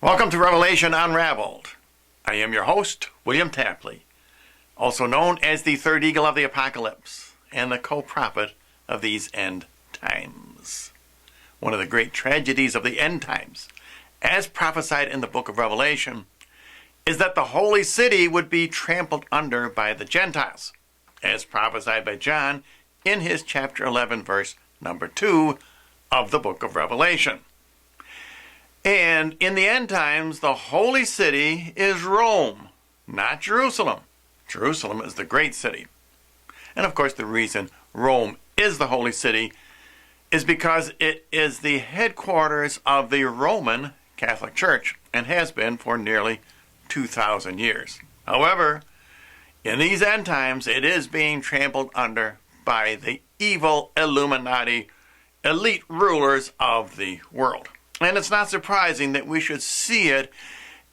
Welcome to Revelation Unraveled. I am your host, William Tapley, also known as the third eagle of the apocalypse and the co-prophet of these end times. One of the great tragedies of the end times, as prophesied in the book of Revelation, is that the holy city would be trampled under by the Gentiles, as prophesied by John in his chapter 11, verse number 2 of the book of Revelation. And in the end times, the holy city is Rome, not Jerusalem. Jerusalem is the great city. And of course, the reason Rome is the holy city is because it is the headquarters of the Roman Catholic Church and has been for nearly 2,000 years. However, in these end times, it is being trampled under by the evil Illuminati elite rulers of the world. And it's not surprising that we should see it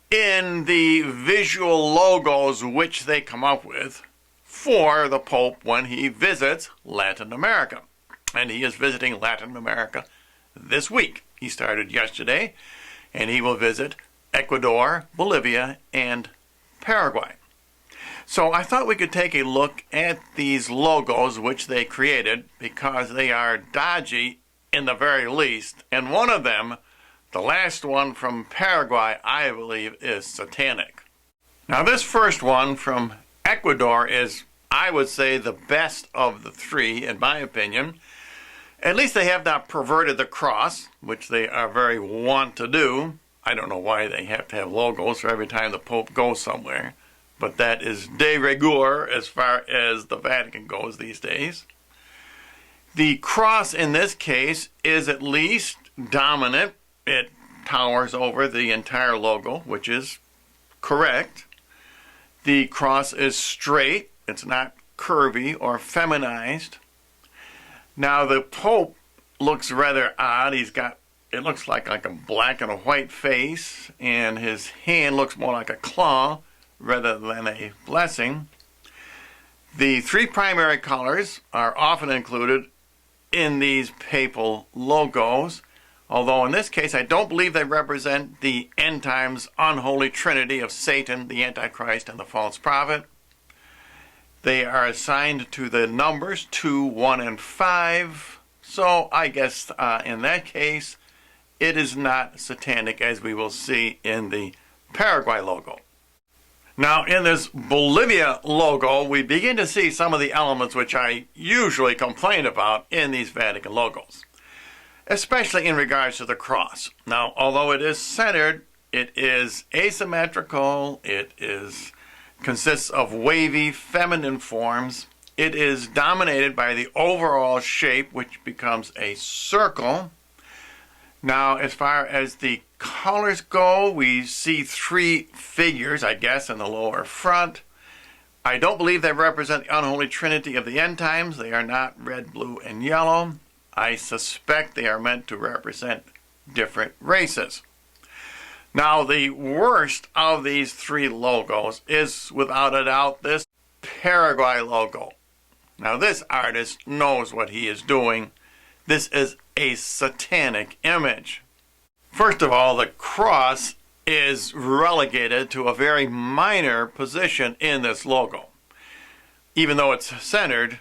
in the visual logos which they come up with for the Pope when he visits Latin America. And he is visiting Latin America this week. He started yesterday, and he will visit Ecuador, Bolivia, and Paraguay. So I thought we could take a look at these logos which they created because they are dodgy in the very least. And one of them, the last one from Paraguay, I believe, is Satanic. Now this first one from Ecuador is, I would say, the best of the three, in my opinion. At least they have not perverted the cross, which they are very wont to do. I don't know why they have to have logos for every time the Pope goes somewhere, but that is de rigueur as far as the Vatican goes these days. The cross in this case is at least dominant. It towers over the entire logo, which is correct. The cross is straight. It's not curvy or feminized. Now the Pope looks rather odd. It looks like a black and a white face, and his hand looks more like a claw rather than a blessing. The three primary colors are often included in these papal logos, although in this case I don't believe they represent the end times unholy trinity of Satan, the Antichrist, and the false prophet. They are assigned to the numbers 2, 1, and 5. So I guess in that case, it is not satanic, as we will see in the Paraguay logo. Now in this Bolivia logo, we begin to see some of the elements which I usually complain about in these Vatican logos, especially in regards to the cross. Now, although it is centered, it is asymmetrical, consists of wavy, feminine forms. It is dominated by the overall shape, which becomes a circle. Now, as far as the colors go, we see three figures, I guess, in the lower front. I don't believe they represent the unholy trinity of the end times. They are not red, blue, and yellow. I suspect they are meant to represent different races. Now, the worst of these three logos is, without a doubt, this Paraguay logo. Now, this artist knows what he is doing. This is a satanic image. First of all, the cross is relegated to a very minor position in this logo, even though it's centered,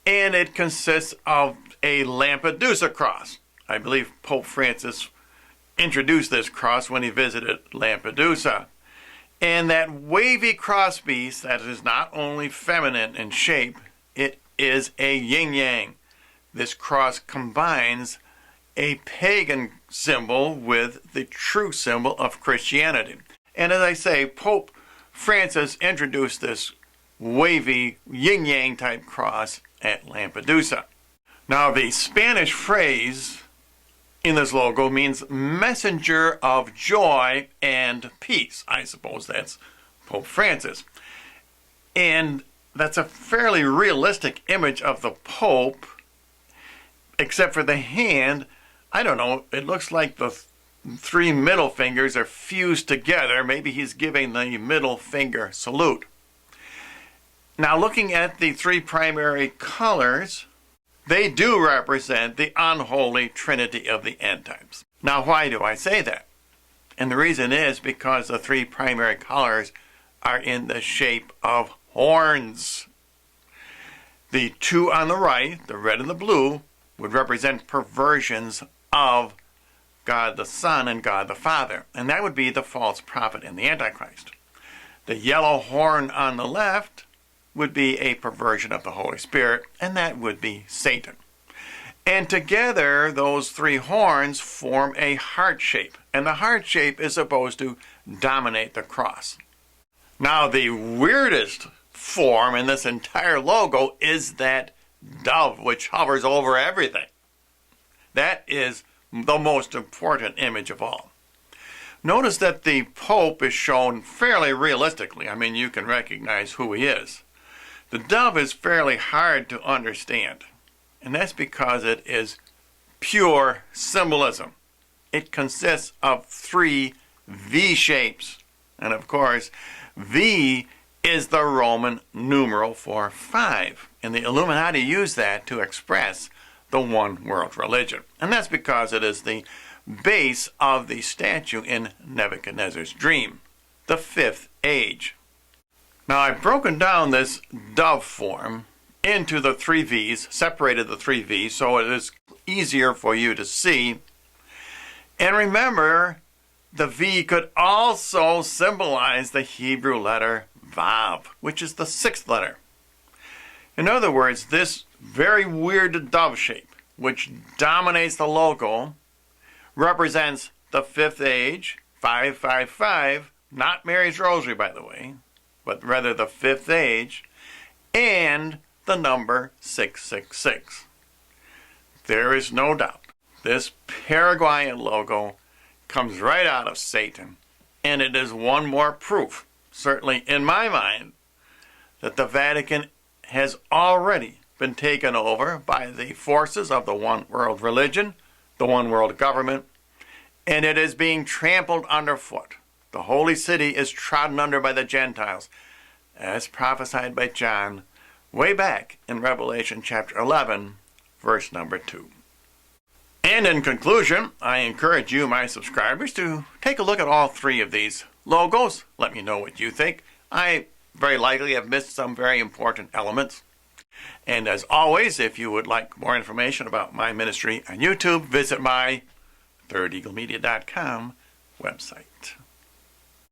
and it consists of a Lampedusa cross. I believe Pope Francis introduced this cross when he visited Lampedusa. And that wavy cross piece that is not only feminine in shape, it is a yin-yang. This cross combines a pagan symbol with the true symbol of Christianity. And as I say, Pope Francis introduced this wavy yin-yang type cross at Lampedusa. Now, the Spanish phrase in this logo means messenger of joy and peace. I suppose that's Pope Francis. And that's a fairly realistic image of the Pope, except for the hand. I don't know, it looks like the three middle fingers are fused together. Maybe he's giving the middle finger salute. Now, looking at the three primary colors, they do represent the unholy trinity of the end times. Now, why do I say that? And the reason is because the three primary colors are in the shape of horns. The two on the right, the red and the blue, would represent perversions of God the Son and God the Father. And that would be the false prophet and the Antichrist. The yellow horn on the left would be a perversion of the Holy Spirit, and that would be Satan. And together, those three horns form a heart shape. And the heart shape is supposed to dominate the cross. Now, the weirdest form in this entire logo is that dove, which hovers over everything. That is the most important image of all. Notice that the Pope is shown fairly realistically. I mean, you can recognize who he is. The dove is fairly hard to understand, and that's because it is pure symbolism. It consists of three V shapes, and of course, V is the Roman numeral for 5, and the Illuminati use that to express the one world religion. And that's because it is the base of the statue in Nebuchadnezzar's dream, the fifth age. Now, I've broken down this dove form into the three V's, separated the three V's so it is easier for you to see. And remember, the V could also symbolize the Hebrew letter Vav, which is the sixth letter. In other words, this very weird dove shape, which dominates the logo, represents the fifth age, 555, not Mary's Rosary, by the way, but rather the fifth age, and the number 666. There is no doubt this Paraguayan logo comes right out of Satan, and it is one more proof, certainly in my mind, that the Vatican has already been taken over by the forces of the one world religion, the one world government, and it is being trampled underfoot. The holy city is trodden under by the Gentiles, as prophesied by John way back in Revelation chapter 11, verse number 2. And in conclusion, I encourage you, my subscribers, to take a look at all three of these logos. Let me know what you think. I very likely have missed some very important elements. And as always, if you would like more information about my ministry on YouTube, visit my thirdeaglemedia.com website.